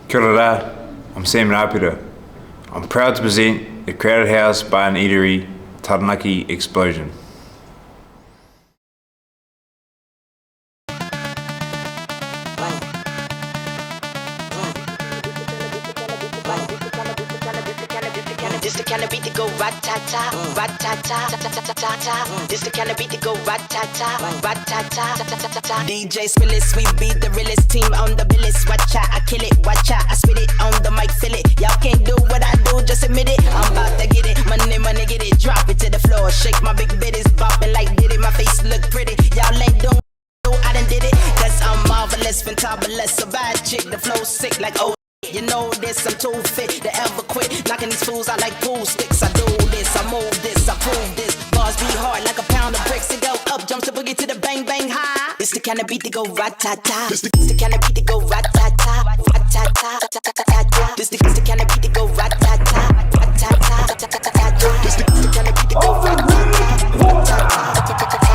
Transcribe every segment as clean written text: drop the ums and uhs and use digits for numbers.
Kia ora, I'm Sam Rapira. I'm proud to present the Crowded House Bar and Eatery Taranaki Explosion. This the kind of beat to go rat-ta-ta, rat-ta-ta, ta-ta-ta-ta-ta. This the kind of beat to go rat-ta-ta, rat-ta-ta, ta-ta-ta-ta. DJ Spillis, we be the realest team on the billis. Watch out, I kill it, watch out, I spit it on the mic, feel it. Y'all can't do what I do, just admit it. I'm about to get it, money, get it. Drop it to the floor, shake my big bitties, bopping like did it. My face look pretty, y'all ain't doing I done did it. Cause I'm marvelous, fantabulous, a bad chick, the flow sick like oh. You know this, I'm too fit to ever quit. Knocking these fools out like pool sticks. I do this, I move this, I prove this. Bars be hard like a pound of bricks. It go up, jumps the boogie to the bang bang high. This the kind of beat to go rat-ta-ta. This the kind of beat to go rat-ta-ta, rat-ta-ta, ta-ta-ta-ta. This the kind of beat to go rat-ta-ta, rat-ta-ta, ta-ta-ta-ta. This the kind of beat to go rat-ta-ta, rat-ta-ta, ta-ta-ta-ta.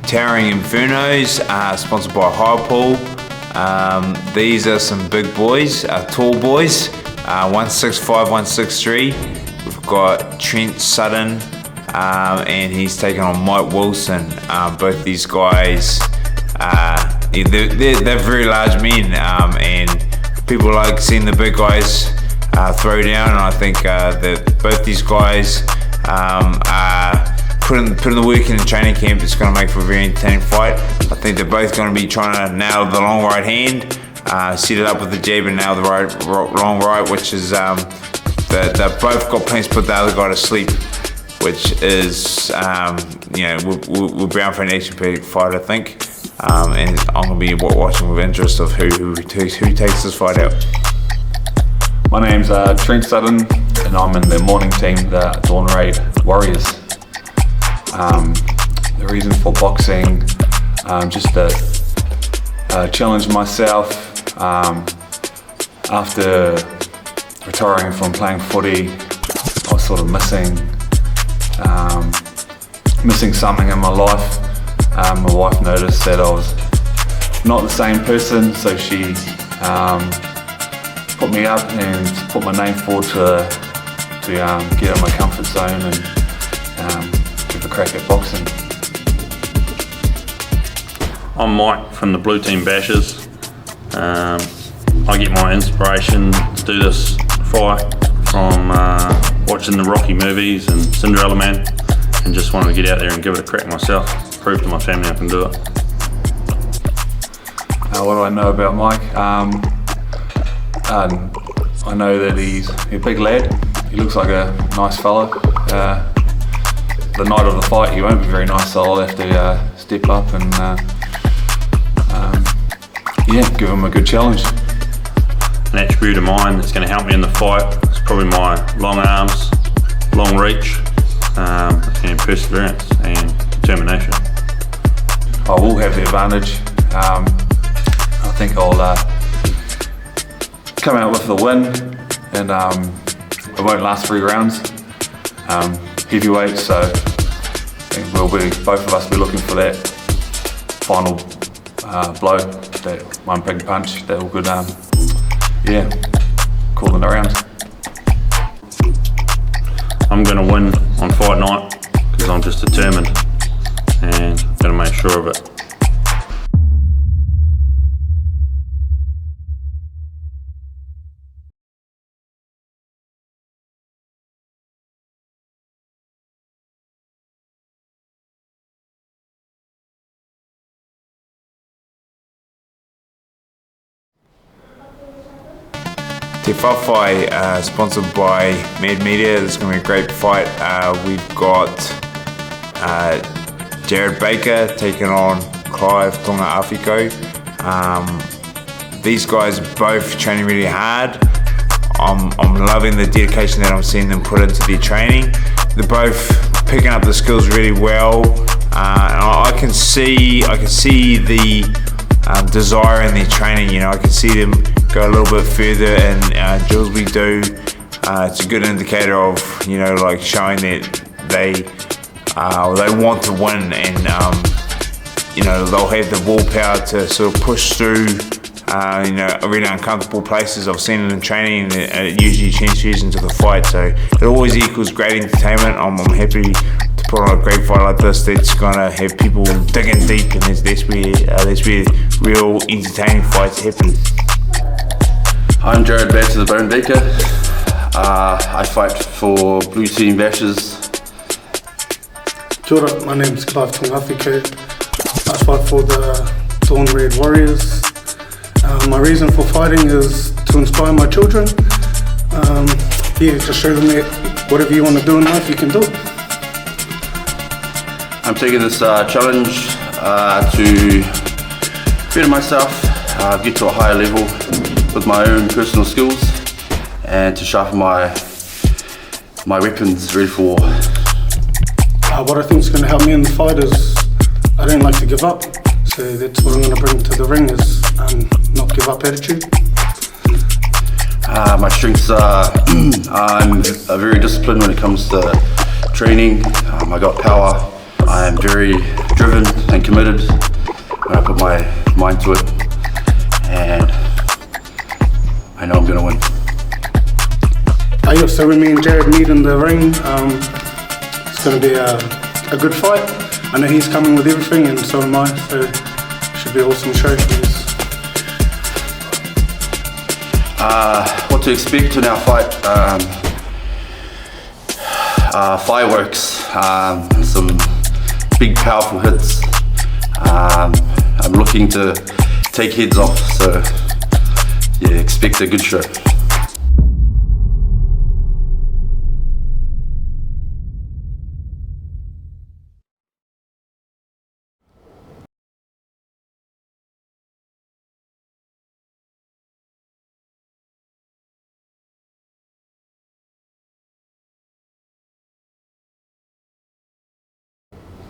Towering Infernos, sponsored by Highpool. These are some big boys, tall boys, 165, 163. We've got Trent Sutton, and he's taking on Mike Wilson. Both these guys, they're very large men, and people like seeing the big guys throw down, and I think that both these guys are put in the work in the training camp. It's going to make for a very entertaining fight. I think they're both going to be trying to nail the long right hand, set it up with the jab and nail the long right, which is they've both got plans to put the other guy to sleep, which is we're bound for an action-packed fight, I think, and I'm going to be watching with interest of who takes this fight out. My name's Trent Sutton, and I'm in the morning team, the Dawn Raid Warriors. The reason for boxing, just to challenge myself. After retiring from playing footy, I was sort of missing something in my life. My wife noticed that I was not the same person, so she put me up and put my name forward to get out of my comfort zone and give a crack at boxing. I'm Mike from the Blue Team Bashers. I get my inspiration to do this fight from watching the Rocky movies and Cinderella Man, and just wanted to get out there and give it a crack myself, prove to my family I can do it. What do I know about Mike? I know that he's a big lad. He looks like a nice fella. The night of the fight, he won't be very nice, so I'll have to step up and give him a good challenge. An attribute of mine that's going to help me in the fight is probably my long arms, long reach, and perseverance and determination. I will have the advantage. I think I'll come out with the win, and it won't last 3 rounds. Heavyweight, so I think both of us will be looking for that final blow, that one big punch that will could call in the rounds. I'm going to win on fight night because I'm just determined and going to make sure of it. Te Whawhai, sponsored by Mad Media. This is going to be a great fight. We've got Jared Baker taking on Clive Tonga Awhiko. These guys are both training really hard. I'm loving the dedication that I'm seeing them put into their training. They're both picking up the skills really well. And I can see the desire in their training. You know, I can see them go a little bit further in drills we do. It's a good indicator of, you know, like showing that they want to win, and you know, they'll have the willpower to sort of push through you know, really uncomfortable places. I've seen it in training, and it usually transfers into the fight, so it always equals great entertainment. I'm happy to put on a great fight like this that's gonna have people digging deep, and that's where real entertaining fights happen. I'm Jared Bass of the Bone Baker. I fight for Blue Team Bashes. Kia ora, my name's Clive Tongawhiko. I fight for the Dawn Red Warriors. My reason for fighting is to inspire my children. To show them that whatever you want to do in life, you can do it. I'm taking this challenge to better myself, get to a higher level with my own personal skills, and to sharpen my weapons ready for war. What I think is going to help me in the fight is I don't like to give up, so that's what I'm going to bring to the ring, is not give up attitude. My strengths are I'm very disciplined when it comes to training. I got power. I am very driven and committed when I put my mind to it, and I know I'm going to win. So when me and Jared meet in the ring, it's going to be a good fight. I know he's coming with everything, and so am I, so it should be an awesome show for this. What to expect in our fight? Fireworks, some big powerful hits. I'm looking to take heads off, so yeah, expect a good show.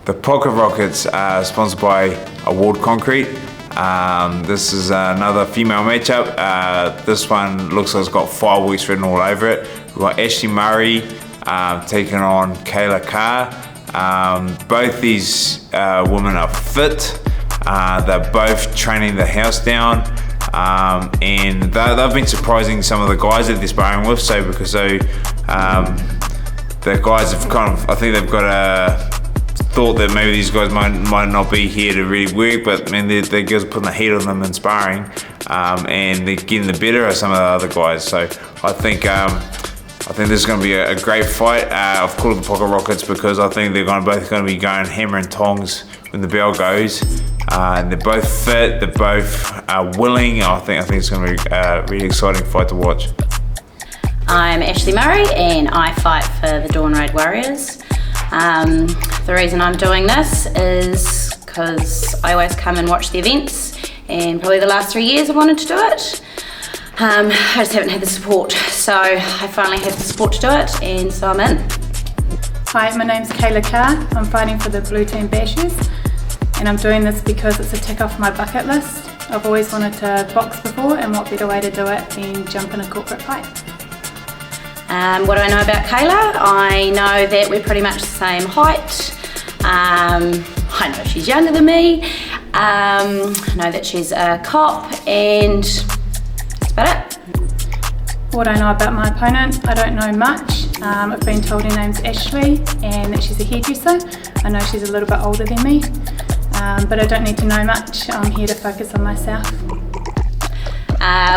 The Pocket Rockets are sponsored by Award Concrete. This is another female matchup. This one looks like it's got fireworks written all over it. We've got Ashley Murray taking on Kayla Carr. Both these women are fit. They're both training the house down. And they've been surprising some of the guys that they're sparring with. The guys have I think they've got a thought that maybe these guys might not be here to really work, but man, the girls are putting the heat on them and sparring, and they're getting the better of some of the other guys. So I think this is going to be a great fight. I've called it the Pocket Rockets because I think they're both going to be going hammer and tongs when the bell goes. And they're both fit, they're both willing. I think it's going to be a really exciting fight to watch. I'm Ashley Murray and I fight for the Dawn Red Warriors. The reason I'm doing this is because I always come and watch the events, and probably the last 3 years I've wanted to do it. I just haven't had the support, so I finally have the support to do it, and so I'm in. Hi, my name's Kayla Carr. I'm fighting for the Blue Team Bashes, and I'm doing this because it's a tick off my bucket list. I've always wanted to box before, and what better way to do it than jump in a corporate fight. What do I know about Kayla? I know that we're pretty much the same height. I know she's younger than me. I know that she's a cop, and that's about it. What I know about my opponent, I don't know much. I've been told her name's Ashley and that she's a hairdresser. I know she's a little bit older than me, but I don't need to know much. I'm here to focus on myself.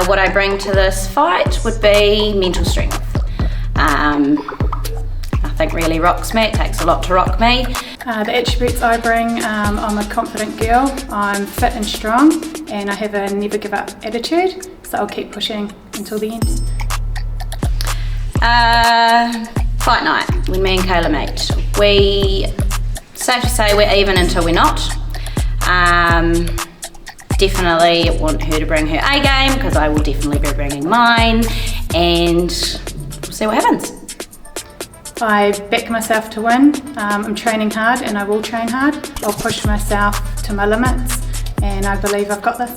What I bring to this fight would be mental strength. Nothing really rocks me, it takes a lot to rock me. The attributes I bring, I'm a confident girl, I'm fit and strong, and I have a never give up attitude, so I'll keep pushing until the end. Fight night, when me and Kayla meet. Safe to say we're even until we're not. Definitely want her to bring her A game, because I will definitely be bringing mine, and we'll see what happens. I back myself to win. I'm training hard and I will train hard. I'll push myself to my limits, and I believe I've got this.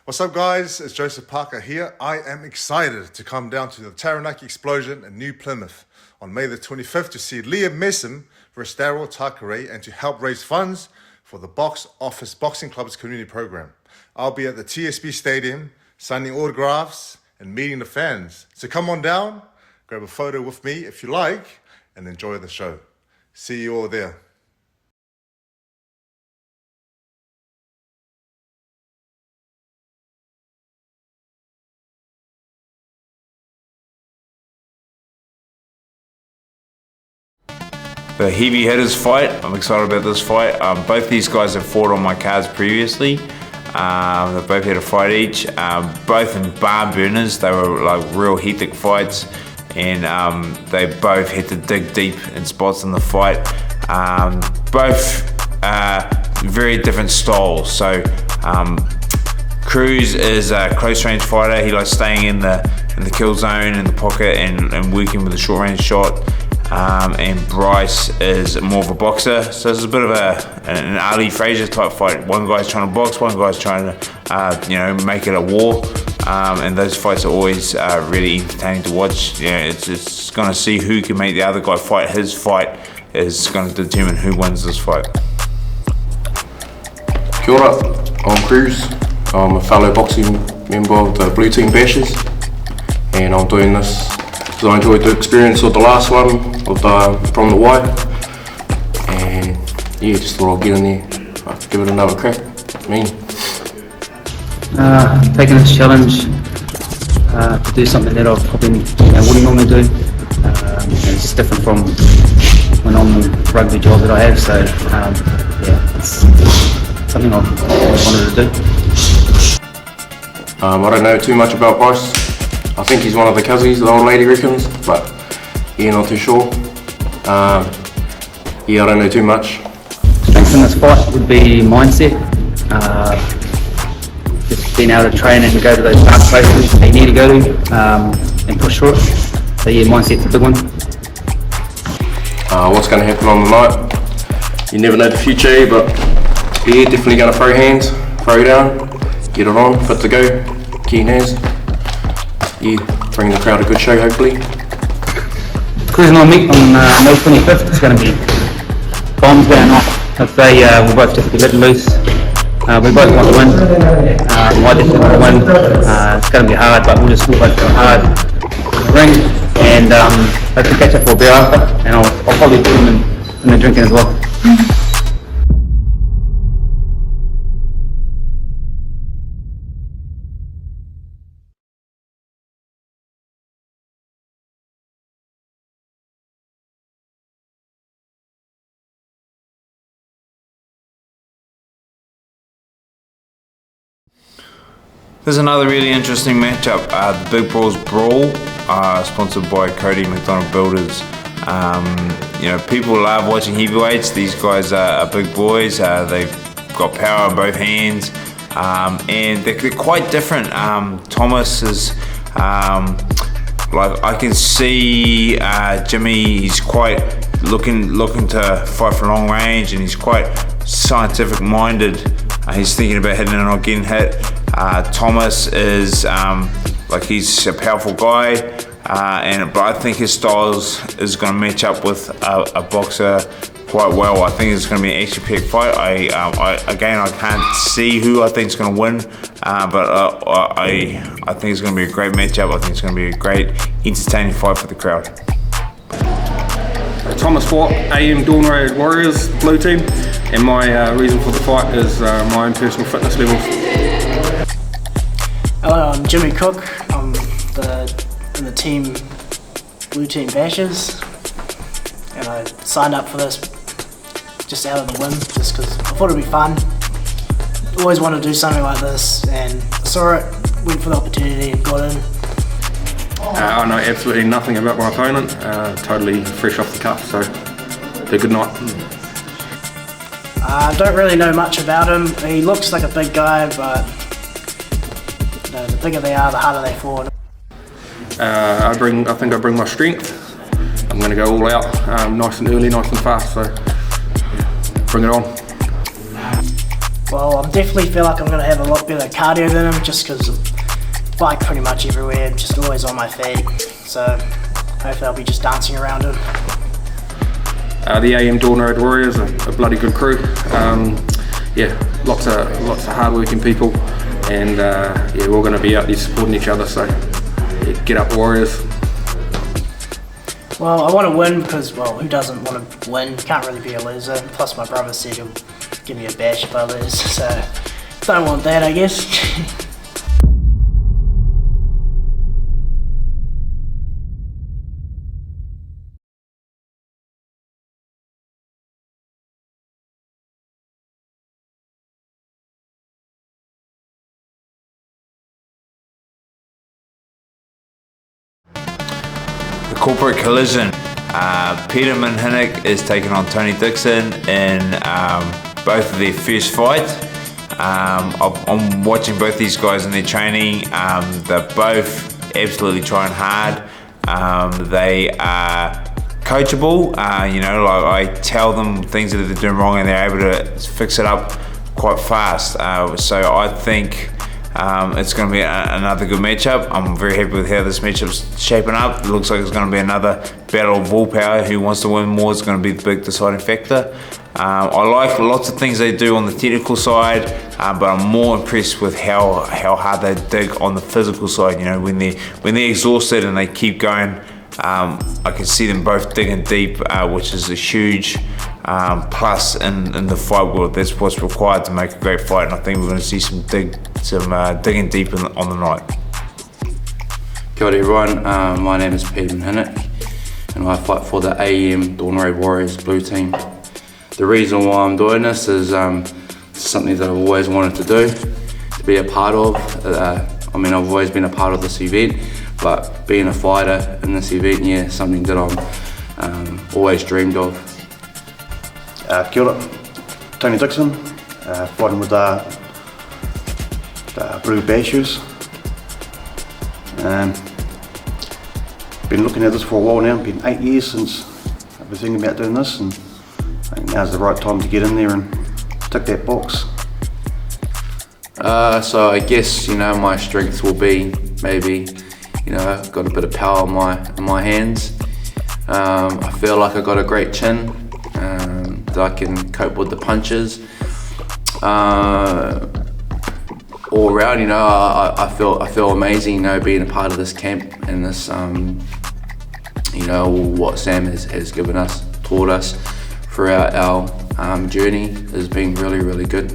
What's up, guys? It's Joseph Parker here. I am excited to come down to the Taranaki Explosion in New Plymouth on May the 25th to see Liam Messam versus Daryl Takare and to help raise funds for the Box Office Boxing Club's community program. I'll be at the TSB Stadium signing autographs and meeting the fans. So come on down, grab a photo with me if you like, and enjoy the show. See you all there. The heavy hitters fight, I'm excited about this fight. Both these guys have fought on my cards previously. They've both had a fight each. Both in barn burners, they were like real hectic fights, and they both had to dig deep in spots in the fight. Both very different styles. So Cruz is a close range fighter. He likes staying in the kill zone, in the pocket, and working with a short range shot. And Bryce is more of a boxer, so it's a bit of an Ali Frazier type fight. One guy's trying to box, one guy's trying to make it a war, and those fights are always really entertaining to watch. It's going to see who can make the other guy fight. His fight is going to determine who wins this fight. Kia ora, I'm Cruz. I'm a fellow boxing member of the Blue Team Bashers, and I'm doing this because I enjoyed the experience of the last one from the white, and yeah, just thought I'd get in there, give it another crack. Taking this challenge to do something that I probably wouldn't normally do. It's different from my normal rugby job that I have, so it's something I've always wanted to do. I don't know too much about Bryce. I think he's one of the cousins, the old lady reckons, but yeah, not too sure. I don't know too much. Strength in this fight would be mindset. Just being able to train and go to those dark places that you need to go to and push through it. So yeah, mindset's a big one. What's going to happen on the night? You never know the future, but yeah, definitely going to throw hands, throw down, get it on, fit to go, keen as. Yeah, bring the crowd a good show hopefully. Cruz and I meet on May 25th. It's going to be bombs going off. I'd say we'll both just be letting loose. We both want to win. I definitely want to win. It's going to be hard, but we'll both go hard in the ring, and hopefully catch up for a beer after, and I'll probably put them in the drinking as well. There's another really interesting matchup, the Big Balls Brawl, sponsored by Cody McDonald Builders. People love watching heavyweights. These guys are big boys. They've got power in both hands, and they're quite different. Thomas is I can see Jimmy. He's quite looking to fight for long range, and he's quite scientific minded. He's thinking about hitting and not getting hit. Thomas is he's a powerful guy, but I think his styles is going to match up with a boxer quite well. I think it's going to be an action-packed fight. I can't see who I think is going to win, but I think it's going to be a great matchup. I think it's going to be a great, entertaining fight for the crowd. Thomas Watt, AM Dawn Raid Warriors, Blue Team, and my reason for the fight is my own personal fitness levels. Hello, I'm Jimmy Cook. I'm in the team Blue Team Bashes, and I signed up for this just out of the whim, just because I thought it'd be fun. Always wanted to do something like this, and saw it, went for the opportunity, and got in. I know absolutely nothing about my opponent, totally fresh off the cuff, so they're good night. I don't really know much about him. He looks like a big guy, but the bigger they are, the harder they fall. I think I bring my strength. I'm going to go all out, nice and early, nice and fast, so bring it on. Well, I definitely feel like I'm going to have a lot better cardio than him, just because I bike pretty much everywhere, just always on my feet. So hopefully I'll be just dancing around him. The AM Dawn Raid Warriors are a bloody good crew. Yeah, lots of hard-working people, and yeah, we're going to be out there supporting each other. So yeah, get up, Warriors. Well, I want to win because, well, who doesn't want to win? Can't really be a loser. Plus, my brother said he'll give me a bash if I lose, so don't want that, I guess. The corporate collision. Peterman Hinnick is taking on Tony Dixon in both of their first fights. I'm watching both these guys in their training. They're both absolutely trying hard. They are coachable. You know, like I tell them things that they're doing wrong and they're able to fix it up quite fast. So I think it's going to be another good matchup. I'm very happy with how this matchup's shaping up. It looks like it's going to be another battle of willpower. Who wants to win more is going to be the big deciding factor. I like lots of things they do on the technical side, but I'm more impressed with how hard they dig on the physical side. You know, when they're exhausted and they keep going, I can see them both digging deep, which is a huge plus in the fight world. That's what's required to make a great fight, and I think we're going to see some digging deep on the night. Kia ora everyone, my name is Peterman Hinnick, and I fight for the AM Dawn Raid Warriors Blue Team. The reason why I'm doing this is something that I've always wanted to do, to be a part of. I mean, I've always been a part of this event, but being a fighter in this event, yeah, something that I'm always dreamed of. Kia ora, Tony Dixon, fighting with the Blue Bashes. Been looking at this for a while now. Been 8 years since I've been thinking about doing this, and I think now's the right time to get in there and tick that box. So I guess, you know, my strengths will be maybe, you know, I've got a bit of power in my hands. I feel like I've got a great chin, that I can cope with the punches. All around, you know, I feel amazing, you know, being a part of this camp and this, you know, what Sam has given us, taught us throughout our journey has been really, really good.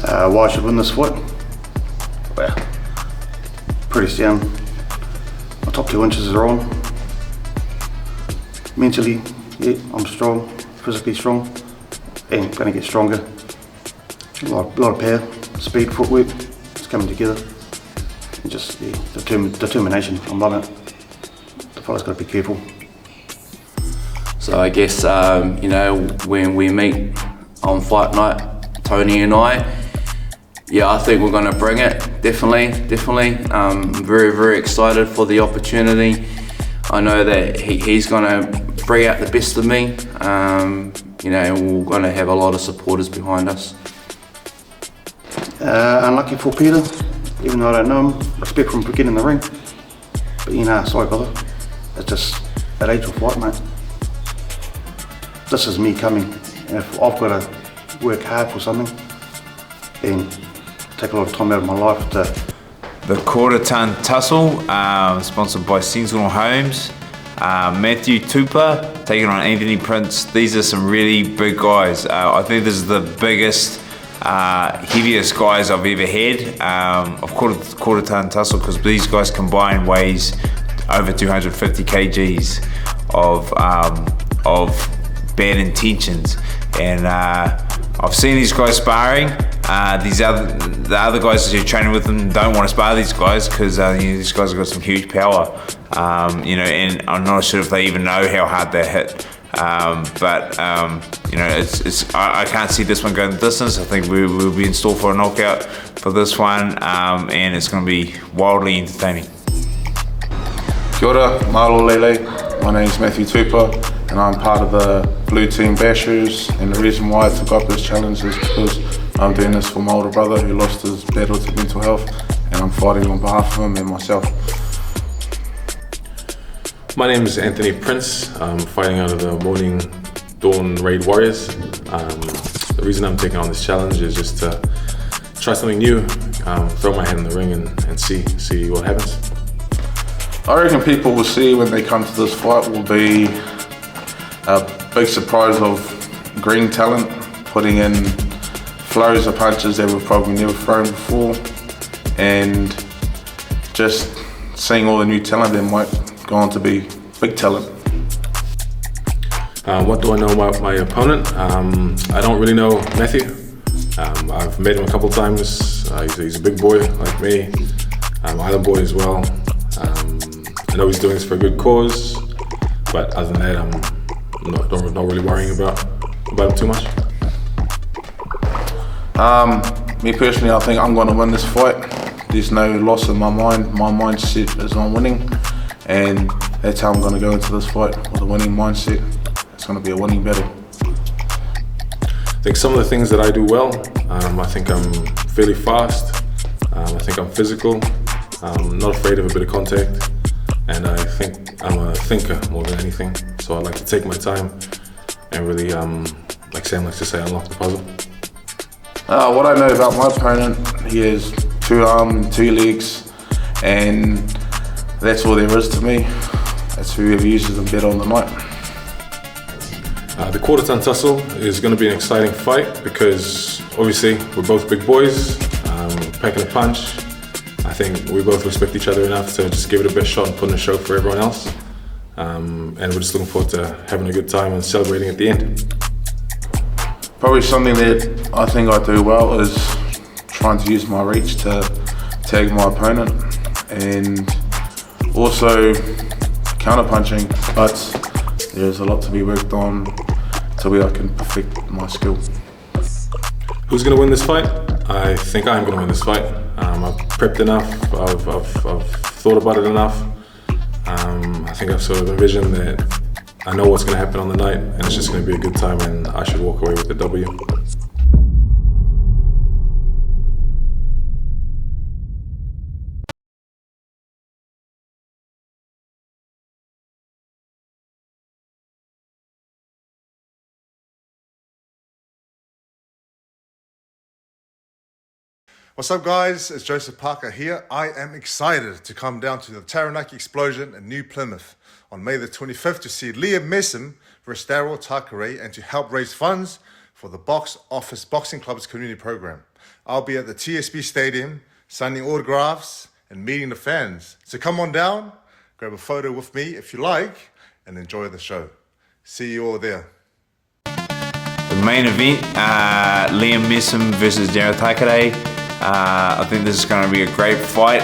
Why I should win this fight? Well, pretty sound. My top 2 inches are on. Mentally, yeah, I'm strong, physically strong, and going to get stronger. A lot of power, speed, footwork, it's coming together. And just, yeah, determination, I'm loving it. The fight's got to be careful. So I guess, you know, when we meet on fight night, Tony and I, yeah, I think we're going to bring it, definitely. I'm very, very excited for the opportunity. I know that he's going to bring out the best of me, you know, and we're going to have a lot of supporters behind us. Unlucky for Peter, even though I don't know him, respect for him for getting in the ring. But you know, sorry brother, it's just that age of fight, mate. This is me coming, and if I've got to work hard for something, then take a lot of time out of my life to... The Quarter Ton Tussle, sponsored by Sentinel Homes. Matthew Tupa taking on Anthony Prince. These are some really big guys. I think this is the biggest, heaviest guys I've ever had. Of quarter ton tussle, because these guys combined weighs over 250 kgs of bad intentions, and I've seen these guys sparring. The other guys who are training with them don't want to spar these guys because these guys have got some huge power, and I'm not sure if they even know how hard they hit. But I can't see this one going the distance. I think we'll be in store for a knockout for this one, and it's going to be wildly entertaining. Kia ora, mahalo lele. My name is Matthew Tupa, and I'm part of the Blue Team Bashers. And the reason why I took up this challenge is because I'm doing this for my older brother who lost his battle to mental health, and I'm fighting on behalf of him and myself. My name is Anthony Prince. I'm fighting out of the Morning Dawn Raid Warriors. The reason I'm taking on this challenge is just to try something new, throw my head in the ring and see what happens. I reckon people will see when they come to this fight will be a big surprise of green talent, putting in flurries of punches that we've probably never thrown before, and just seeing all the new talent that might go on to be big talent. What do I know about my opponent? I don't really know Matthew. I've met him a couple times. He's a big boy like me. Other boy as well. I know he's doing this for a good cause, but other than that, I'm not really worrying about him too much. Me personally, I think I'm going to win this fight. There's no loss in my mind. My mindset is on winning, and that's how I'm going to go into this fight, with a winning mindset. It's going to be a winning battle. I think some of the things that I do well, I think I'm fairly fast. I think I'm physical. I'm not afraid of a bit of contact. And I think I'm a thinker more than anything. So I like to take my time and really, like Sam likes to say, unlock the puzzle. What I know about my opponent, he has 2 arms and 2 legs, and that's all there is to me. That's whoever uses them better on the night. The quarter ton tussle is going to be an exciting fight because obviously we're both big boys, packing a punch. I think we both respect each other enough to just give it a best shot and put in a show for everyone else. And we're just looking forward to having a good time and celebrating at the end. Probably something that I think I do well is trying to use my reach to tag my opponent, and also counter-punching, but there's a lot to be worked on till I can perfect my skill. Who's going to win this fight? I think I'm going to win this fight. I've prepped enough, I've thought about it enough. I think I've sort of envisioned that I know what's going to happen on the night, and it's just going to be a good time, and I should walk away with the W. What's up, guys? It's Joseph Parker here. I am excited to come down to the Taranaki Explosion in New Plymouth on May the 25th to see Liam Messam versus Daryl Takare and to help raise funds for the Box Office Boxing Club's community program. I'll be at the TSB Stadium signing autographs and meeting the fans. So come on down, grab a photo with me if you like, and enjoy the show. See you all there. The main event, Liam Messam versus Daryl Takare. I think this is going to be a great fight.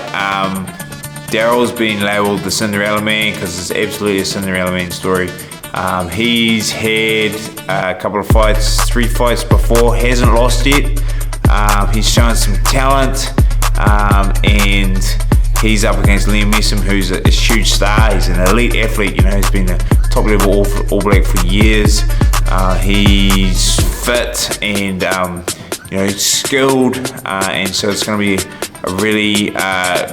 Daryl's been labelled the Cinderella Man because it's absolutely a Cinderella Man story. He's had a couple of fights, 3 fights before, hasn't lost yet. He's shown some talent, and he's up against Liam Messam, who's a huge star. He's an elite athlete, you know, he's been a top level All Black for years. He's fit and he's skilled, and so it's going to be a really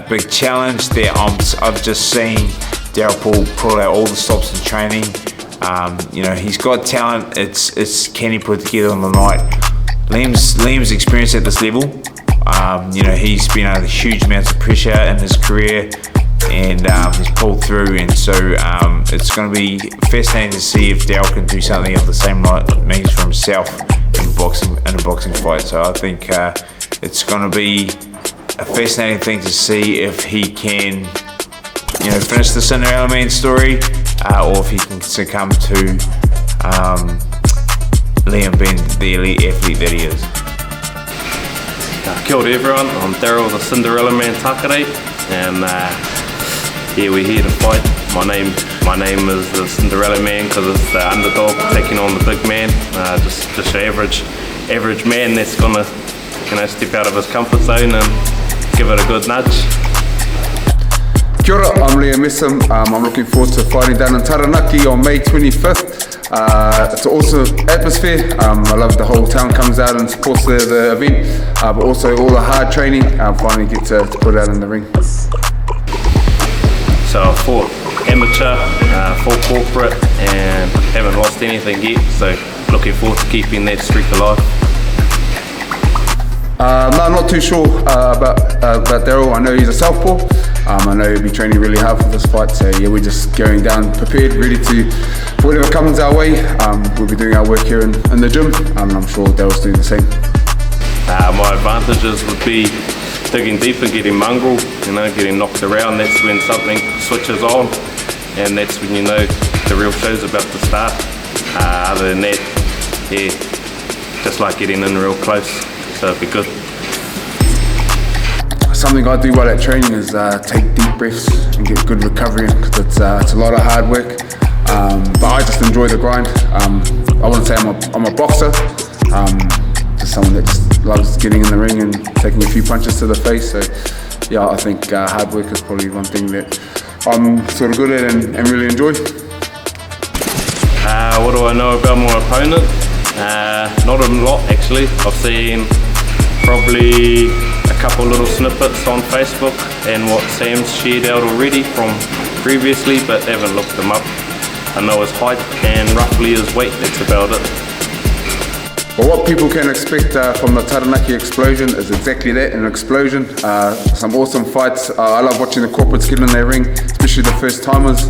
big challenge there. I've just seen Daryl pull out all the stops in training. He's got talent. It's can he put it together on the night? Liam's experience at this level. He's been under huge amounts of pressure in his career. and he's pulled through, and so it's going to be fascinating to see if Dale can do something of the same means for himself in a boxing fight. So I think it's going to be a fascinating thing to see if he can, finish the Cinderella Man story, or if he can succumb to Liam being the elite athlete that he is. Kia ora everyone, I'm Daryl the Cinderella Man Takare, and we're here to fight. My name is the Cinderella Man because it's the underdog taking on the big man, just an average man that's gonna step out of his comfort zone and give it a good nudge. Kia ora, I'm Liam Messam. I'm looking forward to fighting down in Taranaki on May 25th. It's an awesome atmosphere. I love the whole town comes out and supports the event, but also all the hard training finally get to put out in the ring. So I fought amateur, fought corporate, and haven't lost anything yet, so looking forward to keeping that streak alive. No, I'm not too sure about Daryl. I know he's a southpaw. I know he'll be training really hard for this fight, so we're just going down prepared, ready to whatever comes our way. We'll be doing our work here in the gym, and I'm sure Daryl's doing the same. My advantages would be digging deep and getting mongrel, getting knocked around. That's when something switches on, and that's when the real show's about to start. Other than that, just like getting in real close, so it'd be good. Something I do while at training is take deep breaths and get good recovery, because it's a lot of hard work. But I just enjoy the grind. I wouldn't say I'm a boxer, just someone that just loves getting in the ring and taking a few punches to the face. So I think hard work is probably one thing that I'm sort of good at and really enjoy. What do I know about my opponent? Not a lot actually. I've seen probably a couple little snippets on Facebook and what Sam's shared out already from previously, but haven't looked them up. I know his height and roughly his weight, that's about it. Well, what people can expect from the Taranaki explosion is exactly that, an explosion. Some awesome fights. I love watching the corporates get in their ring, especially the first timers.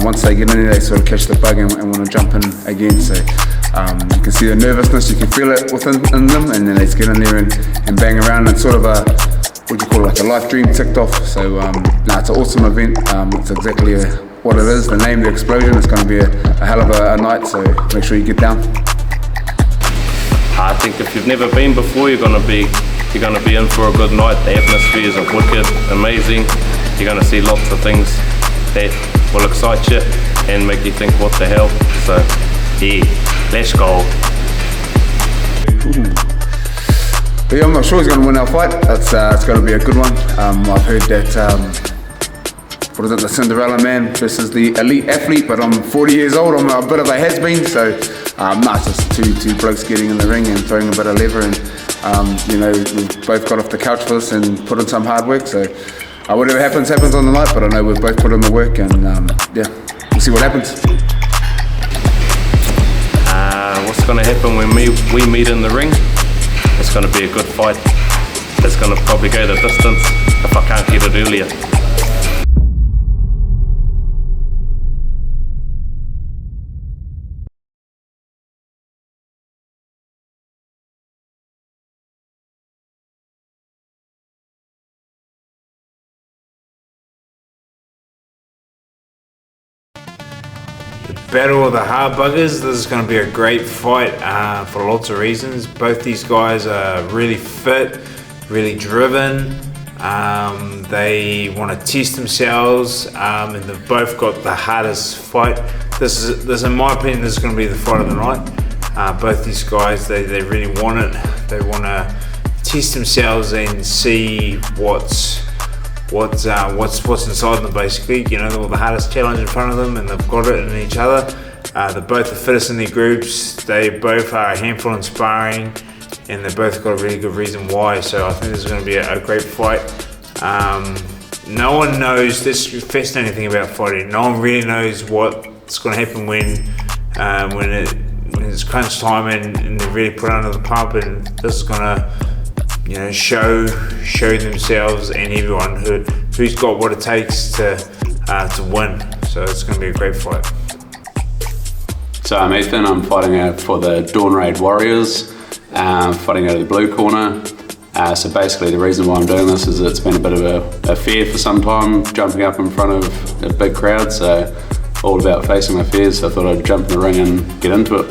Once they get in there, they sort of catch the bug and want to jump in again. So you can see the nervousness, you can feel it within them, and then they just get in there and bang around. It's sort of like a life dream ticked off. So it's an awesome event. It's exactly what it is. The name, the explosion, is going to be a hell of a night. So make sure you get down. I think if you've never been before, you're gonna be in for a good night. The atmosphere is wicked, amazing. You're gonna see lots of things that will excite you and make you think, what the hell? So let's go. But I'm not sure he's gonna win our fight. It's gonna be a good one. I've heard that the Cinderella Man versus the elite athlete, but I'm 40 years old, I'm a bit of a has-been, so it's just two blokes getting in the ring and throwing a bit of lever, and we've both got off the couch for this and put in some hard work, so whatever happens on the night, but I know we've both put in the work, and we'll see what happens. What's going to happen when we meet in the ring? It's going to be a good fight. It's going to probably go the distance if I can't get it earlier. Battle of the Hard Buggers. This is going to be a great fight for lots of reasons. Both these guys are really fit, really driven. They want to test themselves, and they've both got the hardest fight. This is, in my opinion, this is going to be the fight of the night. Both these guys, they really want it. They want to test themselves and see what's inside them, basically. All the hardest challenge in front of them, and they've got it in each other. They're both the fittest in their groups. They both are a handful in sparring, and they've both got a really good reason why. So I think this is going to be a great fight. No one knows, this fascinating thing about fighting, no one really knows what's going to happen when it's crunch time and they really put under the pump, and this is going to show themselves and everyone who's got what it takes to win. So it's going to be a great fight. So I'm Ethan, I'm fighting out for the Dawn Raid Warriors, fighting out of the blue corner. So basically the reason why I'm doing this is it's been a bit of a fear for some time, jumping up in front of a big crowd, so all about facing my fears, so I thought I'd jump in the ring and get into it.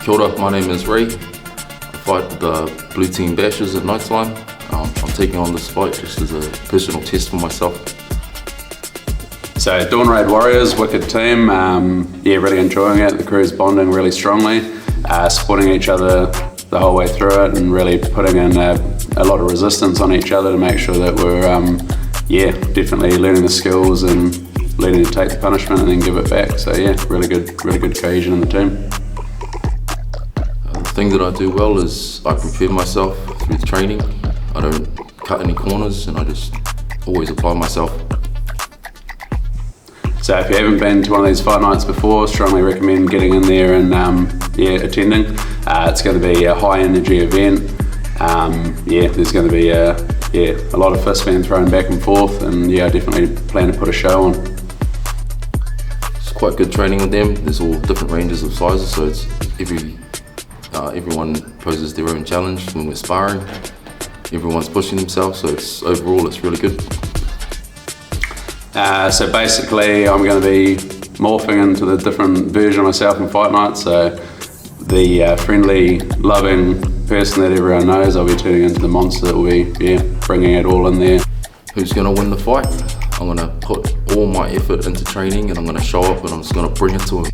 Kia ora, my name is Ray. I fight the Blue Team Bashes at night time. I'm taking on this fight just as a personal test for myself. So Dawn Raid Warriors, wicked team, yeah, really enjoying it. The crew's bonding really strongly, supporting each other the whole way through it and really putting in a lot of resistance on each other to make sure that we're, yeah, definitely learning the skills and learning to take the punishment and then give it back. So yeah, really good cohesion in the team. The thing that I do well is I prepare myself through the training. I don't cut any corners and I just always apply myself. So if you haven't been to one of these fight nights before, strongly recommend getting in there and yeah, attending. It's going to be a high energy event. Yeah, there's going to be a lot of fists being thrown back and forth, and yeah, I definitely plan to put a show on. It's quite good training with them. There's all different ranges of sizes, so it's everyone poses their own challenge when we're sparring. Everyone's pushing themselves, so overall it's really good. So basically I'm going to be morphing into the different version of myself in fight night. So the friendly, loving person that everyone knows, I'll be turning into the monster that will be bringing it all in there. Who's going to win the fight? I'm going to put all my effort into training and I'm going to show up and I'm just going to bring it to him.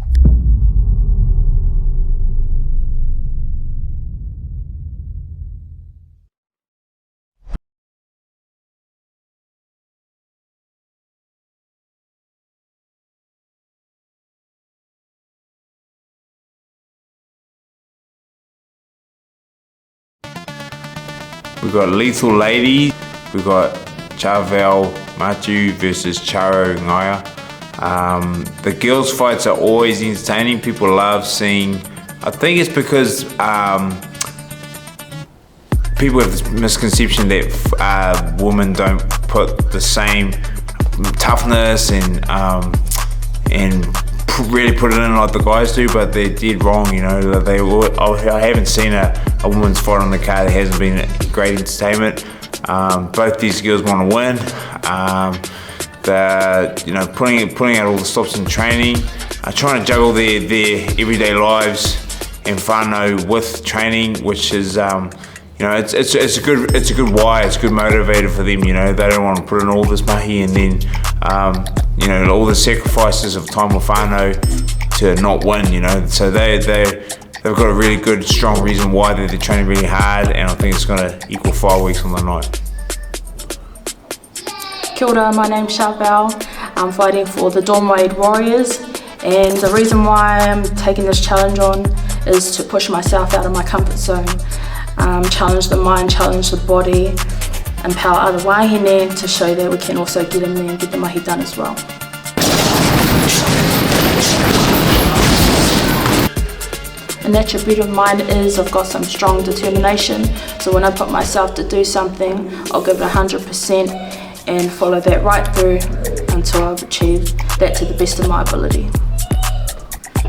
We've got Lethal Lady, we've got Chavel Matu versus Charo Ngaya. The girls' fights are always entertaining. People love seeing. I think it's because people have this misconception that women don't put the same toughness and really put it in like the guys do, but they're dead wrong. You know, I haven't seen a woman's fight on the card that hasn't been great entertainment. Both these girls want to win. They're, you know, putting out all the stops in training, trying to juggle their everyday lives and whānau with training, which is you know, it's a good why, it's a good motivator for them. You know, they don't want to put in all this mahi and then you know, all the sacrifices of time with whānau to not win. You know, so they've got a really good, strong reason why they're training really hard, and I think it's going to equal 5 weeks on the night. Kia ora, my name's Chavel. I'm fighting for the Dawn Raid Warriors, and the reason why I'm taking this challenge on is to push myself out of my comfort zone, challenge the mind, challenge the body, empower other wahine to show that we can also get in there and get the mahi done as well. An attribute of mine is I've got some strong determination, so when I put myself to do something, I'll give it 100% and follow that right through until I've achieved that to the best of my ability.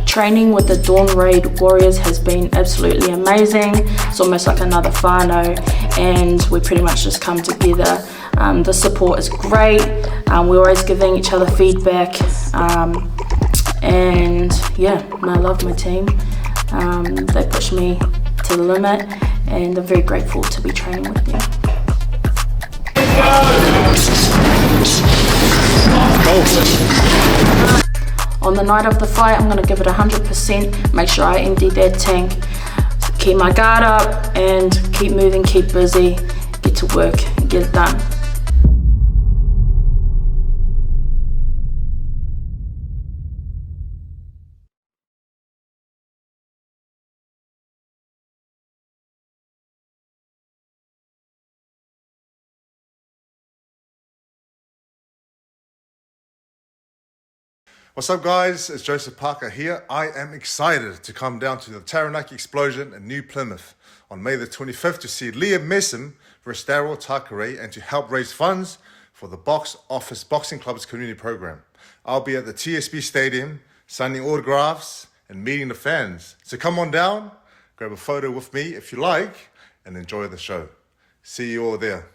Training with the Dawn Raid Warriors has been absolutely amazing. It's almost like another whānau, and we pretty much just come together. The support is great. We're always giving each other feedback, and yeah, I love my team. They push me to the limit, and I'm very grateful to be training with them. On the night of the fight, I'm going to give it 100%, make sure I empty that tank, keep my guard up and keep moving, keep busy, get to work and get it done. What's up, guys? It's Joseph Parker here. I am excited to come down to the Taranaki Explosion in New Plymouth on May the 25th to see Liam Messam Restauro Takare and to help raise funds for the Box Office Boxing Club's community program. I'll be at the TSB Stadium signing autographs and meeting the fans. So come on down, grab a photo with me if you like, and enjoy the show. See you all there.